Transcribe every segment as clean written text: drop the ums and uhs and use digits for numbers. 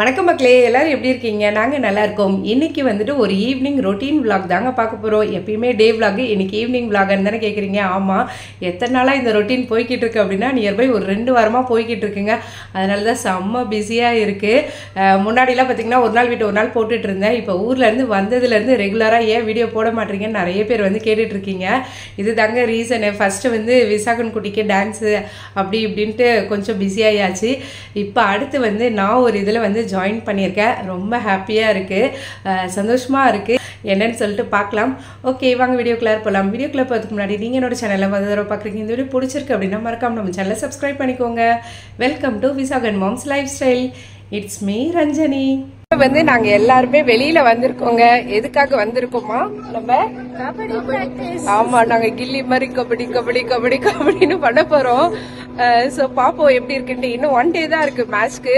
வணக்கம் மக்களே, எல்லாரும் எப்படி இருக்கீங்க? நாங்கள் நல்லா இருக்கோம். இன்னைக்கு வந்துட்டு ஒரு ஈவினிங் ரொட்டீன் விளாக் தாங்க பார்க்க போகிறோம். எப்பயுமே டே விளாக், இன்னைக்கு ஈவினிங் விளாக்னு தானே கேட்குறீங்க? ஆமாம், எத்தனை நாளாக இந்த ரொட்டீன் போய்கிட்டு இருக்கு அப்படின்னா நியர்பை ஒரு 2 வாரமாக போய்கிட்டு இருக்குங்க. அதனால தான் செம்ம பிஸியாக இருக்குது. முன்னாடிலாம் பார்த்தீங்கன்னா ஒரு நாள் விட்டு ஒரு நாள் போட்டுட்டு இருந்தேன். இப்போ ஊர்லேருந்து வந்ததுலேருந்து ரெகுலராக ஏன் வீடியோ போட மாட்டீங்கன்னு நிறைய பேர் வந்து கேட்டுட்டு இருக்கீங்க. இது தாங்க ரீசனு. ஃபஸ்ட்டு வந்து விசாகன் குட்டிக்கு டான்ஸு அப்படி இப்படின்ட்டு கொஞ்சம் பிஸியாகியாச்சு. இப்போ அடுத்து வந்து நான் ஒரு இதில் வந்து ஜாயின் பண்ணியிருக்கேன். ரொம்ப ஹாப்பியாக இருக்குது, சந்தோஷமாக இருக்குது. என்னன்னு சொல்லிட்டு பார்க்கலாம். ஓகே, வாங்க வீடியோக்குள்ளே போகலாம். வீடியோக்குள்ளே போகிறதுக்கு முன்னாடி நீங்கள் என்னோட சேனலை வந்து தடவை பார்க்குறீங்க, இந்த வீடியோ பிடிச்சிருக்கு அப்படின்னா மறக்காம நம்ம சேனலை சப்ஸ்கிரைப் பண்ணிக்கோங்க. Welcome to Visakan moms life style. It's me Ranjani. வந்து நாங்க எல்லாருமே வெளியில வந்திருக்கோங்க. எதுக்காக வந்திருக்கோமா? நம்ம ஆமா, நாங்க கில்லி மாதிரி கபடி கபடி கபடி கபடின்னு பண்ண போறோம். சோ பாப்போம் எப்படி இருக்குன்னு. இன்னும் 1 டே தான் இருக்கு மேட்ச்க்கு.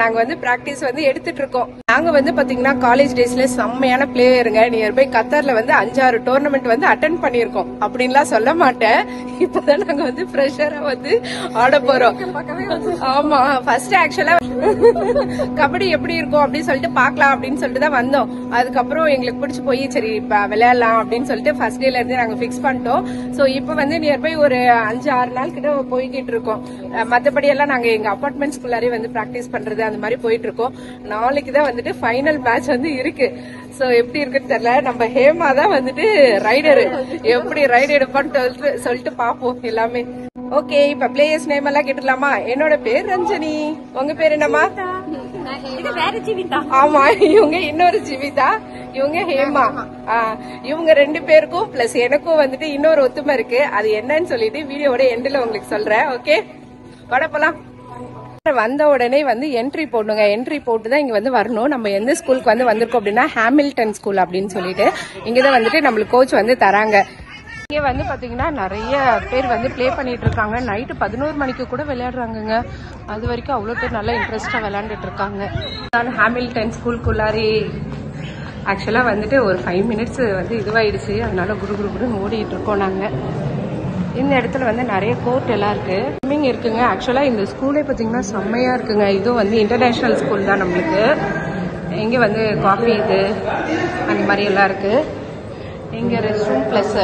நாங்க வந்து பிராக்டிஸ் வந்து எடுத்துட்டு இருக்கோம். நாங்க வந்து பாத்தீங்கன்னா காலேஜ் டேஸ்ல செம்மையான பிளேயருங்க. நியர்பை கத்தார்ல வந்து 5-6 டோர்னமெண்ட் வந்து அட்டென்ட் பண்ணிருக்கோம். அப்படின்லாம் சொல்ல மாட்டேன். இப்பதான் நாங்க வந்து ஃப்ரெஷரா வந்து ஆட போறோம். ஆமா, ஃபர்ஸ்ட் ஆக்சுவலா கபடி எப்படி இருக்கும் அப்படின்னு சொல்லிட்டு பாக்கலாம் அப்படின்னு சொல்லிட்டு தான் வந்தோம். அதுக்கப்புறம் எங்களுக்கு பிடிச்சி போய் சரி விளையாடலாம் அப்படின்னு சொல்லிட்டு ஃபர்ஸ்ட் டேல இருந்து நாங்க பிக்ஸ் பண்ணிட்டோம். சோ இப்ப வந்து நியர்பை ஒரு 5-6 நாள் கிட்ட போய்கிட்டு இருக்கோம். மத்தபடி எல்லாம் நாங்க எங்க அபார்ட்மெண்ட்ஸ்குள்ளாரே வந்து பிராக்டிஸ் பண்றது அந்த மாதிரி போயிட்டு இருக்கோம். நாளைக்கு தான் வந்துட்டு ஃபைனல் மேட்ச் வந்து இருக்கு. சோ எப்படி இருக்குன்னு தெரியல. நம்ம ஹேமா தான் வந்துட்டு ரைடரு. எப்படி ரைடு எடுப்பான்னு சொல்லிட்டு பாப்போம் எல்லாமே. ஓகே, இப்ப பிளேயர்ஸ் நேம் எல்லாம் கேட்டுலாமா? என்னோட பேர் ரஞ்சனி. உங்க பேர் என்னமா? ஆமா, இவங்க இன்னொரு ஜீவிதா, இவங்க ஹேமா. இவங்க 2 பேருக்கும் பிளஸ் எனக்கும் வந்துட்டு இன்னொரு ஒத்துமை இருக்கு. அது என்னன்னு சொல்லிட்டு வீடியோட எண்ட்ல உங்களுக்கு சொல்றேன். ஓகே, வட போலாம். வந்த உடனே வந்து என்ட்ரி போடணுங்க. என்ட்ரி போட்டு தான் இங்க வந்து வரணும். நம்ம எந்த ஸ்கூலுக்கு வந்து வந்திருக்கோம் அப்படின்னா ஹாமில்டன் ஸ்கூல் அப்படின்னு சொல்லிட்டு இங்கதான் வந்துட்டு நம்மளுக்கு கோச் வந்து தராங்க. இங்க வந்து பாத்தீங்கன்னா நிறைய பேர் வந்து பிளே பண்ணிட்டு இருக்காங்க. நைட்டு 11 மணிக்கு கூட விளையாடுறாங்க. அது வரைக்கும் அவ்வளவு பேர் நல்லா இன்ட்ரெஸ்டா விளையாண்டுட்டு இருக்காங்க. ஹாமில்டன் ஸ்கூலுக்குள்ளாரே ஆக்சுவலா வந்துட்டு ஒரு 5 மினிட்ஸ் வந்து இதுவாயிடுச்சு. அதனால குடு குடு குடுன்னு ஓடிட்டு இருக்கோம் நாங்க. இந்த இடத்துல வந்து நிறைய கோர்ட் எல்லாம் இருக்கு, ஸ்விம்மிங் இருக்குங்க. ஆக்சுவலா இந்த ஸ்கூலே பாத்தீங்கன்னா செம்மையா இருக்குங்க. இதுவும் வந்து இன்டர்நேஷனல் ஸ்கூல் தான் நம்மளுக்கு. இங்க வந்து காஃபி இது அந்த மாதிரி எல்லாம் இருக்கு. இங்க ரெஸ்ட் ரூம் பிளஸ்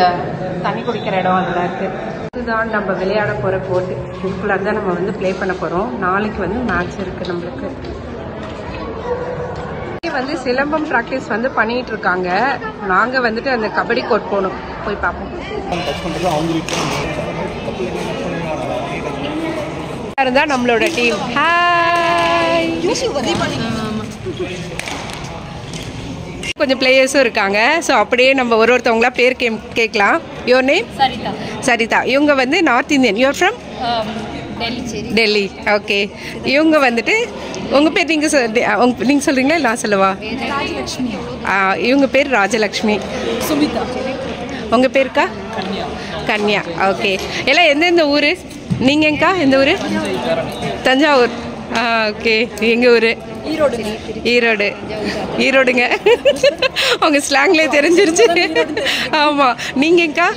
தண்ணி குடிக்கிற இடம் அதெல்லாம் இருக்கு. இதுதான் நம்ம விளையாட போற கோர்ட். இதுக்குள்ள தான் நம்ம வந்து பிளே பண்ண போறோம். நாளைக்கு வந்து மேட்ச் இருக்கு நம்மளுக்கு. இங்க வந்து சிலம்பம் பிராக்டிஸ் வந்து பண்ணிட்டு இருக்காங்க. நாங்க வந்துட்டு அந்த கபடி கோர்ட் போகணும், போய் பார்ப்போம். இருந்தா நம்மளோட டீம். ஹாய், கொஞ்சம் பிளேயர்ஸும் இருக்காங்க. ஸோ அப்படியே நம்ம ஒருத்தவங்களா பேர் கேட்கலாம். Your name? சரிதா. சரிதா. இவங்க வந்து north Indian. Your from? Delhi. Okay. இவங்க வந்துட்டு உங்கள் பேர் நீங்கள் சொல்கிறீங்களா நான் சொல்லவா? இவங்க பேர் ராஜலக்ஷ்மி. சுமிதா. உங்கள் பேருக்கா? கன்யா. ஓகே. எல்லாம் எந்தெந்த ஊர்? நீங்கக்கா எந்த ஊர்? தஞ்சாவூர். ஓகே. எங்கள் ஊர் ஈரோடு. ஈரோடுங்க. உங்க ஸ்லாங்லேயே தெரிஞ்சிருச்சு. ஆமா. நீங்கக்கா?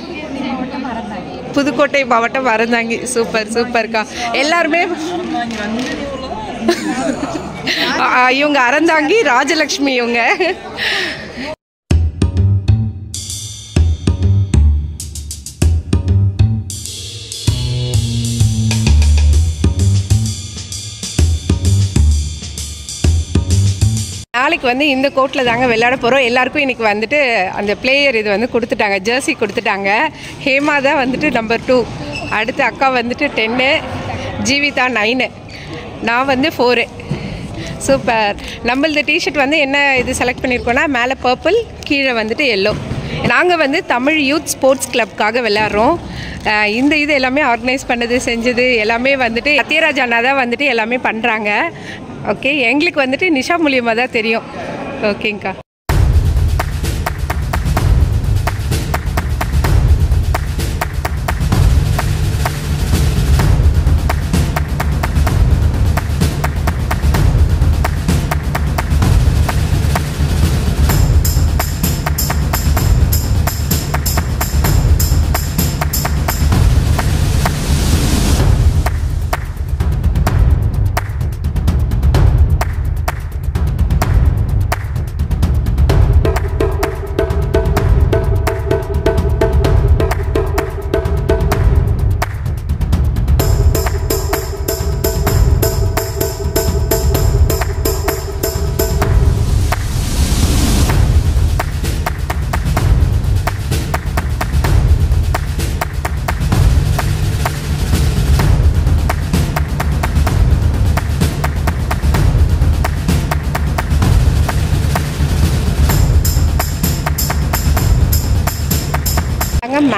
புதுக்கோட்டை மாவட்டம் அறந்தாங்கி. சூப்பர் சூப்பர்க்கா. எல்லாருமே இவங்க அறந்தாங்கி, ராஜலக்ஷ்மி இவங்க. நாளைக்கு வந்து இந்த கோர்ட்டில் தாங்க விளையாட போகிறோம். எல்லாருக்கும் இன்றைக்கி வந்துட்டு அந்த பிளேயர் இது வந்து கொடுத்துட்டாங்க, ஜெர்சி கொடுத்துட்டாங்க. ஹேமா தான் வந்துட்டு நம்பர் 2, அடுத்து அக்கா வந்துட்டு 10, ஜீவிதா 9, நான் வந்து 4. சூப்பர். நம்மளது டிஷர்ட் வந்து என்ன இது செலக்ட் பண்ணியிருக்கோன்னா மேலே பர்பிள், கீழே வந்துட்டு எல்லோ. நாங்கள் வந்து தமிழ் யூத் ஸ்போர்ட்ஸ் கிளப்காக விளையாடுறோம். இந்த இது எல்லாமே ஆர்கனைஸ் பண்ணது செஞ்சது எல்லாமே வந்துட்டு சத்யராஜ் அண்ணா தான் வந்துட்டு எல்லாமே பண்ணுறாங்க. ஓகே, எங்களுக்கு வந்துட்டு நிஷா மூலியமாக தான் தெரியும். ஓகேங்க்கா.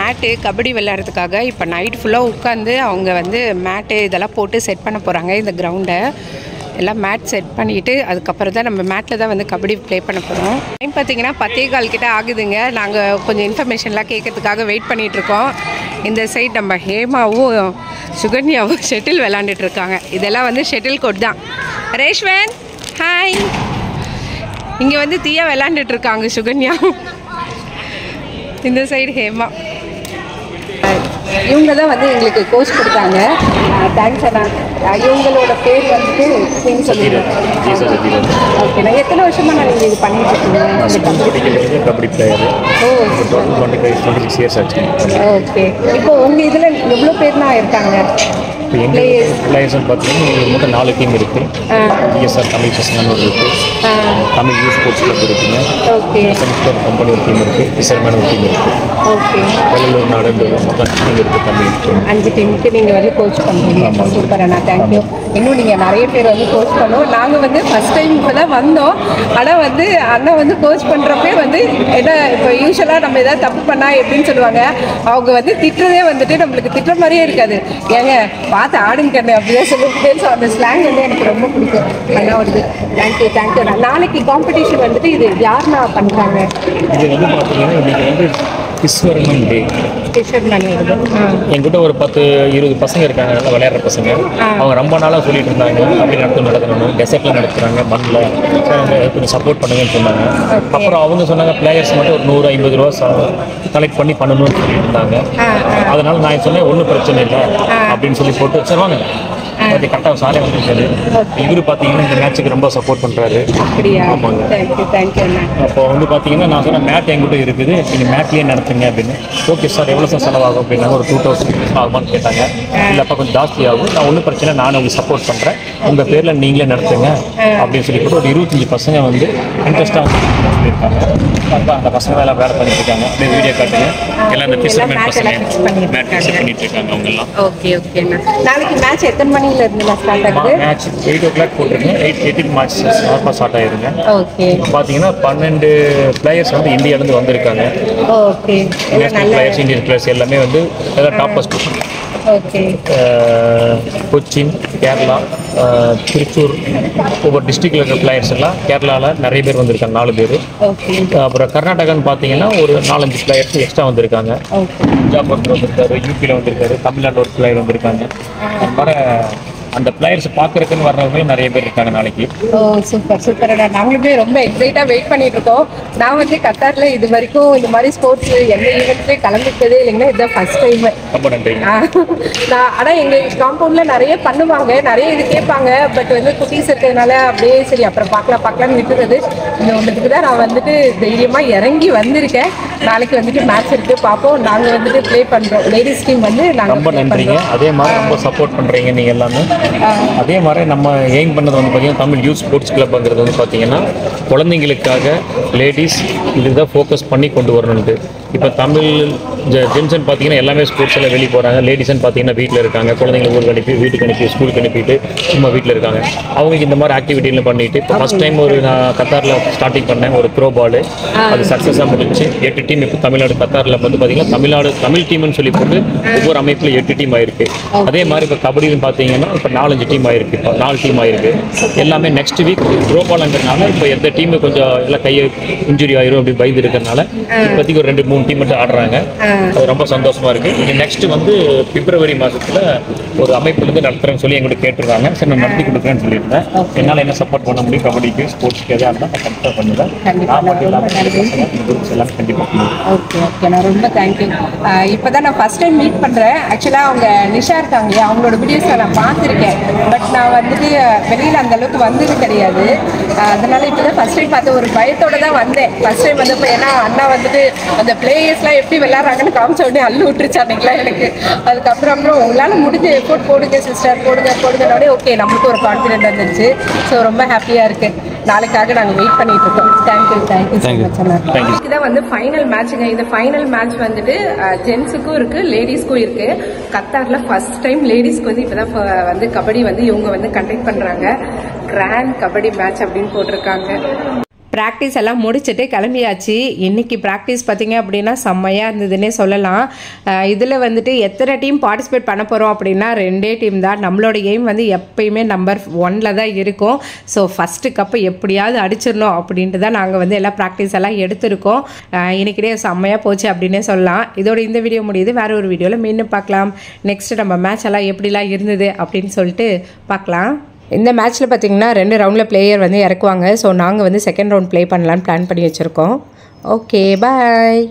மேட்டு கபடி விளையாடுறதுக்காக இப்போ நைட் ஃபுல்லாக உட்காந்து அவங்க வந்து மேட்டு இதெல்லாம் போட்டு செட் பண்ண போகிறாங்க. இந்த கிரவுண்டை எல்லாம் மேட் செட் பண்ணிவிட்டு அதுக்கப்புறம் தான் நம்ம மேட்டில் தான் வந்து கபடி ப்ளே பண்ண போகிறோம். டைம் பார்த்திங்கன்னா 10:15 கிட்ட ஆகுதுங்க. நாங்கள் கொஞ்சம் இன்ஃபர்மேஷன்லாம் கேட்கறதுக்காக வெயிட் பண்ணிகிட்ருக்கோம். இந்த சைட் நம்ம ஹேமாவும் சுகன்யாவும் ஷட்டில் விளாண்டுட்ருக்காங்க. இதெல்லாம் வந்து ஷட்டில் கோட் தான். ரேஷ்வன் ஹாய். இங்கே வந்து தீயா விளாண்டுட்ருக்காங்க சுகன்யா. இந்த சைடு ஹேமா. இவங்க தான் வந்து எங்களுக்கு கோச் கொடுத்தாங்க. தேங்க்ஸ் அண்ணா. இவங்களோட பேர் வந்துட்டு ஓகேண்ணா. எத்தனை வருஷமா நீங்கள் இது பண்ணிட்டு இருக்கீங்க? கபடி பிளேயர். ஓ 26 years ஆச்சு. ஓகே. இப்போ உங்கள் இதில் எவ்வளோ பேர்னா இருக்காங்க? இப்போ எங்கள் பிளேயர்ஸ்னு பார்த்தீங்கன்னா எங்களுக்கு மொத்தம் 4 டீம் இருக்குது. பிஎஸ்ஆர் தமிழ் செஸ்னு ஒரு இருக்குது, தமிழ் யூத் ஸ்போர்ட்ஸ் கிளப் இருக்குங்க, ஓகே, சென்ஸ்டர் கம்பெனி ஒரு டீம் இருக்குது, பிசர்மேன் ஒரு டீம் இருக்குது, ஓகே, வெள்ளலூர் நாடு மொத்தம் டீம் இருக்குது. தமிழ் 5 டீமுக்கு நீங்கள் வந்து கோச் பண்ணுறீங்க. சூப்பர் அண்ணா, தேங்க்யூ. இன்னும் நீங்கள் நிறைய பேர் வந்து கோச் பண்ணுவோம். நாங்கள் வந்து ஃபஸ்ட் டைம் இப்போ தான் வந்தோம். ஆனால் வந்து அண்ணா வந்து கோச் பண்ணுறப்பே வந்து என்ன இப்போ யூஸ்வலாக நம்ம எதாவது தப்பு பண்ணால் எப்படின்னு சொல்லுவாங்க. அவங்க வந்து திட்டுறதே வந்துட்டு நம்மளுக்கு திட்டுற மாதிரியே இருக்காது. ஏங்க பார்த்து ஆடுங்க கண்ணு அப்படிதான் சொல்லிட்டு. ஸோ அந்த ஸ்லாங் வந்து எனக்கு ரொம்ப பிடிக்கும். அண்ணா வந்து தேங்க்யூ தேங்க்யூ. நாளைக்கு காம்படிஷன் வந்துட்டு இது யாருன்னா பண்ணுறாங்க? இது வந்து பார்த்தீங்கன்னா இன்றைக்கி வந்து கிஸ்வரமன் டே. என்கிட்ட ஒரு 10-20 பசங்க இருக்காங்க, நல்லா விளையாடுற பசங்க. அவங்க ரொம்ப நாளாக சொல்லிட்டு இருந்தாங்க அப்படி நடத்தணும், டெசர்ட்ல நடத்துகிறாங்க, மண்ணில் கொஞ்சம் சப்போர்ட் பண்ணுங்கன்னு சொன்னாங்க. அப்புறம் அவங்க சொன்னாங்க பிளேயர்ஸ் மட்டும் ஒரு 150 ரூபா கலெக்ட் பண்ணி பண்ணணும்னு சொல்லிட்டு இருந்தாங்க. அதனால நான் சொன்னேன் ஒன்றும் பிரச்சனை இல்லை அப்படின்னு சொல்லி போட்டு வச்சிருவாங்க. அது கரெக்டாக சாலை வந்துருக்காரு. இவரு பார்த்தீங்கன்னா இந்த மேட்சுக்கு ரொம்ப சப்போர்ட் பண்ணுறாரு. ஆமாங்க. அப்போ வந்து பார்த்தீங்கன்னா நான் சொன்ன மேட் என்கிட்ட இருக்குது, நீங்கள் மேட்லேயே நடத்துங்க அப்படின்னு. ஓகே சார், எவ்வளோ சார் செலவாகும் அப்படின்னா ஒரு 2000 ஆகுமான்னு கேட்டாங்க. இல்லைப்பா கொஞ்சம் ஜாஸ்தி ஆகும், நான் ஒன்றும் பிரச்சனை, நானும் உங்களுக்கு சப்போர்ட் பண்ணுறேன், உங்கள் பேரில் நீங்களே நடத்துங்க அப்படின்னு சொல்லி போட்டு ஒரு 25 பசங்க வந்து இன்ட்ரெஸ்ட்டாக வந்து சொல்லியிருக்காங்க. அந்த பசங்க எல்லாம் வேலை பண்ணிட்டு இருக்காங்க. அப்படியே வீடியோ காட்டுங்க. எல்லாம் இந்த பிசர்மேன் பசங்க மேட் ஃபிக்ஸ் பண்ணிட்டு இருக்காங்க அவங்க எல்லாம். ஓகே ஓகேண்ணா. நாளைக்கு மேட்ச் எத்தனை மணில இருந்து ஸ்டார்ட் ஆகுது? மேட்ச் 8 o'clock போட்டுருங்க. 8:18 மேட்ச் ஸ்டார்ட் ஆயிருங்க. ஓகே. பார்த்தீங்கன்னா 12 பிளேயர்ஸ் வந்து இந்தியாவிலேருந்து வந்திருக்காங்க. Okay. National players, Indian players எல்லாமே வந்து எல்லாம் top first. Okay. Cochin, Kerala, Thrissur, ஒவ்வொரு டிஸ்ட்ரிக்டில் இருக்கிற பிளேயர்ஸ் எல்லாம் கேரளாவில் நிறைய பேர் வந்திருக்காங்க, 4 பேர். அப்புறம் கர்நாடகான்னு பார்த்தீங்கன்னா ஒரு 4-5 பிளேயர்ஸ் எக்ஸ்ட்ரா வந்திருக்காங்க. பஞ்சாப் வந்திருக்காரு, யூபியில் வந்திருக்காரு, தமிழ்நாடு ஒரு பிளேயர் வந்திருக்காங்க. அது மாதிரி அந்த பிளேயர்ஸ் பார்க்கறதுக்குன்னு வர்றவங்களும் நிறைய பேர் இருக்காங்க நாளைக்கு. ஓ சூப்பர் சூப்பர். நாங்களுமே ரொம்ப எக்ஸைட்டாக வெயிட் பண்ணிட்டு இருக்கோம். நான் வந்து கத்தாரில் இது வரைக்கும் இந்த மாதிரி ஸ்போர்ட்ஸ் எந்த ஈவெண்ட்லேயும் கலந்துக்கிட்டதே இல்லைங்கன்னா இதுதான் ஃபர்ஸ்ட் டைம். ரொம்ப நன்றி. ஆனால் எங்கள் காம்பவுண்டில் நிறைய பண்ணுவாங்க, நிறைய இது கேட்பாங்க. பட் வந்து குட்டீஸ் இருக்கிறதுனால அப்படியே சரி அப்புறம் பார்க்கலாம்னு விட்டுறது. இந்த ஒன்றுத்துக்கு தான் நான் வந்துட்டு தைரியமாக இறங்கி வந்திருக்கேன். நாளைக்கு வந்துட்டு மேட்ச் இருக்குது, பார்ப்போம். நாங்கள் வந்துட்டு ப்ளே பண்ணுறோம். லேடிஸ் டீம் வந்து நாங்கள் ரொம்ப நன்றிங்க. அதே மாதிரி ரொம்ப சப்போர்ட் பண்ணுறீங்க நீங்கள் எல்லாமே. அதே மாதிரி நம்ம எய்ம் பண்ணது வந்து பார்த்தீங்கன்னா தமிழ் யூத் ஸ்போர்ட்ஸ் கிளப்ங்கிறது வந்து பார்த்தீங்கன்னா குழந்தைங்களுக்காக லேடிஸ் இதுக்கு தான் ஃபோக்கஸ் பண்ணி கொண்டு வரணுன்ட்டு. இப்போ தமிழ் ஜென்சன் பார்த்தீங்கன்னா எல்லாமே ஸ்போர்ட்ஸ் எல்லாம் வெளியே போகிறாங்க. லேடிஸ்ன்னு பார்த்தீங்கன்னா வீட்டில் இருக்காங்க, குழந்தைங்களை ஊருக்கு அனுப்பி வீட்டுக்கு அனுப்பி ஸ்கூலுக்கு அனுப்பிட்டு சும்மா வீட்டில் இருக்காங்க. அவங்களுக்கு இந்த மாதிரி ஆக்டிவிட்டியில் பண்ணிட்டு இப்போ ஃபஸ்ட் டைம் ஒரு நான் கத்தாரில் ஸ்டார்டிங் பண்ணேன் ஒரு த்ரோ பால். அது சக்ஸஸாக முடிச்சு 8 டீம் இப்போ தமிழ்நாடு கத்தாரில் வந்து பார்த்தீங்கன்னா தமிழ்நாடு தமிழ் டீம்னு சொல்லி போட்டு ஒவ்வொரு அமைப்பில் 8 டீம் ஆயிருக்கு. அதே மாதிரி இப்போ கபடின்னு பார்த்தீங்கன்னா இப்போ 4-5 டீம் ஆயிருக்கு, இப்போ 4 டீம் ஆயிருக்கு. எல்லாமே நெக்ஸ்ட் வீக் த்ரோ பால்ங்கிறதுனால இப்போ எந்த டீமு கொஞ்சம் எல்லாம் கையை இன்ஜுரி ஆயிரும் அப்படி பயந்து இருக்கிறதுனால இப்போதைக்கு ஒரு 2-3 டீம் மட்டும் ஆடுறாங்க. அது ரொம்ப சந்தோஷமா இருக்கு. இது நெக்ஸ்ட் வந்து பிப்ரவரி மாதத்துல ஒரு அமைப்புலேருந்து நடத்துறேன்னு சொல்லி எங்களுக்கு கேட்டுருக்காங்க. சரி நான் நடத்தி கொடுக்குறேன்னு சொல்லியிருந்தேன். என்னால் என்ன சப்போர்ட் பண்ண முடியும் கபடிக்கு ஸ்போர்ட்ஸ்க்கு எதாக இருந்தால் நான் கண்டிப்பாக பண்ணுவேன். நான் மட்டும் இல்லாமல் எல்லாம் கண்டிப்பாக பண்ணுவேன். ஓகே ஓகே, நான் ரொம்ப தேங்க்யூ. இப்போ தான் நான் ஃபஸ்ட் டைம் மீட் பண்ணுறேன். ஆக்சுவலாக அவங்க நிஷா இருக்காங்க இல்லையா, அவங்களோட வீடியோஸை நான் பார்த்துருக்கேன். பட் நான் வந்துட்டு வெளியில் அந்த அளவுக்கு வந்தது கிடையாது. அதனால இப்போ தான் ஃபஸ்ட் டைம் பார்த்து ஒரு பயத்தோடு தான் வந்தேன். ஃபஸ்ட் டைம் வந்து இப்போ ஏன்னா அண்ணா வந்துட்டு அந்த பிளேயர்ஸ்லாம் எப்படி விளையாடுறாங்கன்னு காமிச்ச உடனே அள்ளு விட்டுருச்சு அன்னைக்கெலாம் எனக்கு. அதுக்கப்புறம் உங்களால் முடிஞ்ச எஃபோர்ட் போடுங்க சிஸ்டர், போடுங்கனோடனே ஓகே நம்மளுக்கு ஒரு கான்ஃபிடென்ட் வந்துருச்சு. ஸோ ரொம்ப ஹாப்பியாக இருக்குது. நாளைக்காக நாங்கள் வெயிட் பண்ணிட்டு இருக்கோம். தேங்க்யூ ஸோ மச் அண்ணா. இதுதான் வந்து ஃபைனல் மேட்சுங்க. இந்த ஃபைனல் மேட்ச் வந்துட்டு ஜென்ஸுக்கும் இருக்கு, லேடிஸ்க்கும் இருக்கு. கத்தாரில் ஃபர்ஸ்ட் டைம் லேடிஸ்க்கு வந்து இப்போதான் வந்து கபடி வந்து இவங்க வந்து கண்டக்ட் பண்றாங்க. கிராண்ட் கபடி மேட்ச் அப்படின்னு போட்டிருக்காங்க. ப்ராக்டிஸ் எல்லாம் முடிச்சுட்டு கிளம்பியாச்சு. இன்றைக்கி ப்ராக்டிஸ் பார்த்திங்க அப்படின்னா செம்மையாக இருந்ததுன்னே சொல்லலாம். இதில் வந்துட்டு எத்தனை டீம் பார்ட்டிசிபேட் பண்ண போகிறோம் அப்படின்னா 2 டீம் தான். நம்மளோட எய்ம் வந்து எப்பயுமே நம்பர் 1 தான் இருக்கும். ஸோ ஃபஸ்ட்டு கப்பு எப்படியாவது அடிச்சிடணும் அப்படின்ட்டு தான் நாங்கள் வந்து எல்லாம் ப்ராக்டிஸ் எல்லாம் எடுத்திருக்கோம். இன்றைக்கிட்டே செம்மையாக போச்சு அப்படின்னே சொல்லலாம். இதோட இந்த வீடியோ முடியுது. வேறு ஒரு வீடியோவில் மீண்டும் பார்க்கலாம். நெக்ஸ்ட்டு நம்ம மேட்ச் எல்லாம் எப்படிலாம் இருந்தது அப்படின்னு சொல்லிட்டு பார்க்கலாம். இந்த மேட்ச்சில் பார்த்திங்கன்னா 2 ரவுண்டில் பிளேயர் வந்து இறக்குவாங்க. ஸோ நாங்கள் வந்து செகண்ட் ரவுண்ட் ப்ளே பண்ணலான்னு பிளான் பண்ணி வச்சுருக்கோம். Okay bye.